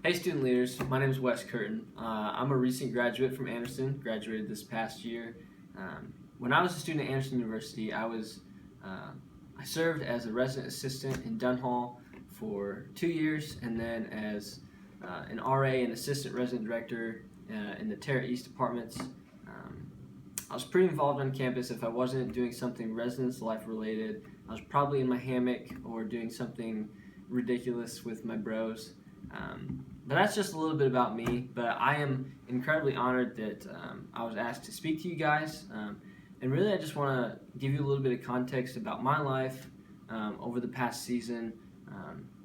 Hey student leaders, my name is Wes Curton. I'm a recent graduate from Anderson, graduated this past year. When I was a student at Anderson University, I served as a resident assistant in Dunhall for 2 years, and then as an RA and assistant resident director in the Terra East departments. I was pretty involved on campus. If I wasn't doing something residence life related, I was probably in my hammock or doing something ridiculous with my bros. But that's just a little bit about me. But I am incredibly honored that I was asked to speak to you guys. And really, I just want to give you a little bit of context about my life over the past season,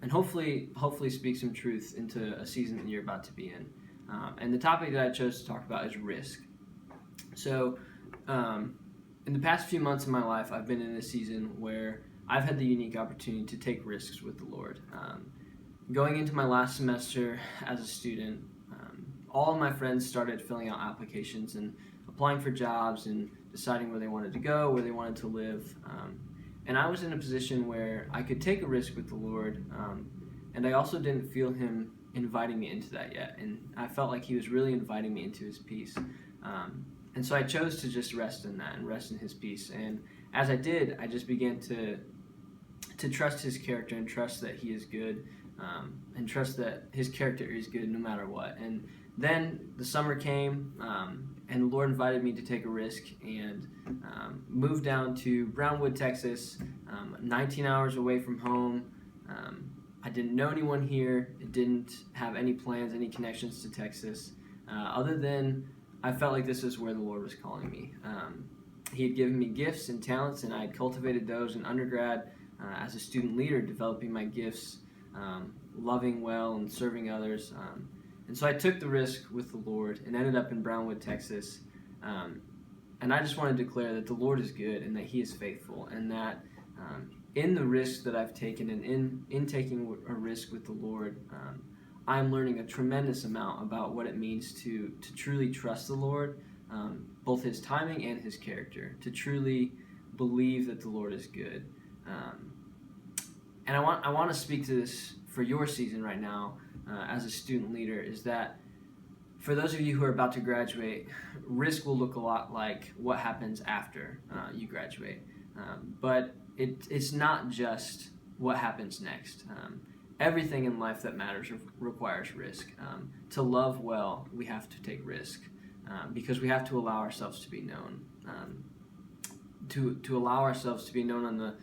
and hopefully speak some truth into a season that you're about to be in. And the topic that I chose to talk about is risk. So, in the past few months of my life, I've been in a season where I've had the unique opportunity to take risks with the Lord. Going into my last semester as a student, all of my friends started filling out applications and applying for jobs and deciding where they wanted to go, where they wanted to live. And I was in a position where I could take a risk with the Lord, and I also didn't feel Him inviting me into that yet. And I felt like He was really inviting me into His peace. And so I chose to just rest in that and rest in His peace. And as I did, I just began to trust His character and trust that He is good. And trust that His character is good no matter what. And then the summer came, and the Lord invited me to take a risk and move down to Brownwood, Texas, 19 hours away from home. I didn't know anyone here. I didn't have any plans, any connections to Texas, other than I felt like this is where the Lord was calling me. He had given me gifts and talents, and I had cultivated those in undergrad as a student leader, developing my gifts, loving well and serving others. And so I took the risk with the Lord and ended up in Brownwood, Texas. And I just want to declare that the Lord is good and that He is faithful, and that in the risk that I've taken and in taking a risk with the Lord, I'm learning a tremendous amount about what it means to truly trust the Lord, both His timing and His character, to truly believe that the Lord is good. And I want to speak to this for your season right now as a student leader, is that for those of you who are about to graduate, risk will look a lot like what happens after you graduate. But it's not just what happens next. Everything in life that matters requires risk. To love well, we have to take risk because we have to allow ourselves to be known. To allow ourselves to be known on the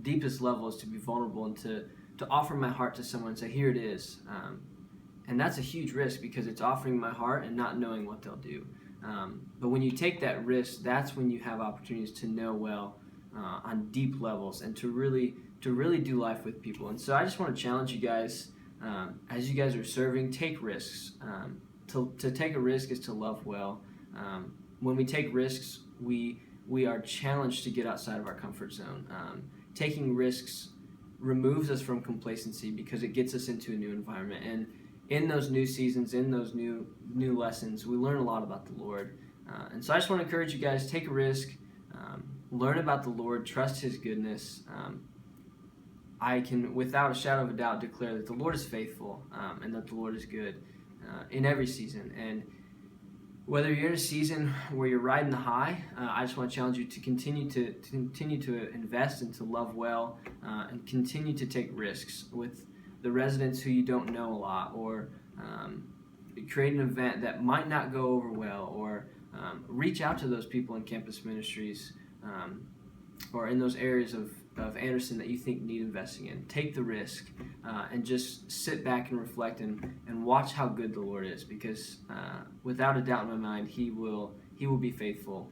deepest level is to be vulnerable and to offer my heart to someone and say, here it is. And that's a huge risk because it's offering my heart and not knowing what they'll do. But when you take that risk, that's when you have opportunities to know well on deep levels and to really do life with people. And so I just want to challenge you guys, as you guys are serving, take risks. To take a risk is to love well. When we take risks, we are challenged to get outside of our comfort zone. Taking risks removes us from complacency because it gets us into a new environment. And in those new seasons, in those new lessons, we learn a lot about the Lord. And so I just want to encourage you guys, take a risk, learn about the Lord, trust His goodness. I can, without a shadow of a doubt, declare that the Lord is faithful and that the Lord is good in every season. And whether you're in a season where you're riding the high, I just want to challenge you to continue to invest and to love well, and continue to take risks with the residents who you don't know a lot, or create an event that might not go over well, or reach out to those people in campus ministries or in those areas of Anderson that you think need investing in. Take the risk and just sit back and reflect and watch how good the Lord is, because without a doubt in my mind, He will be faithful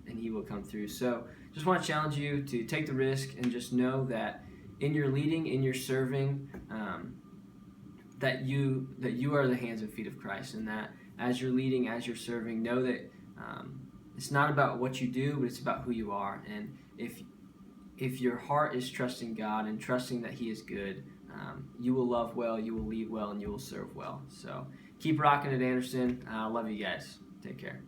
and He will come through. So just want to challenge you to take the risk and just know that in your leading, in your serving, that you are the hands and feet of Christ, and that as you're leading, as you're serving, know that it's not about what you do, but it's about who you are. And if your heart is trusting God and trusting that He is good, you will love well, you will lead well, and you will serve well. So keep rocking it, Anderson. I love you guys. Take care.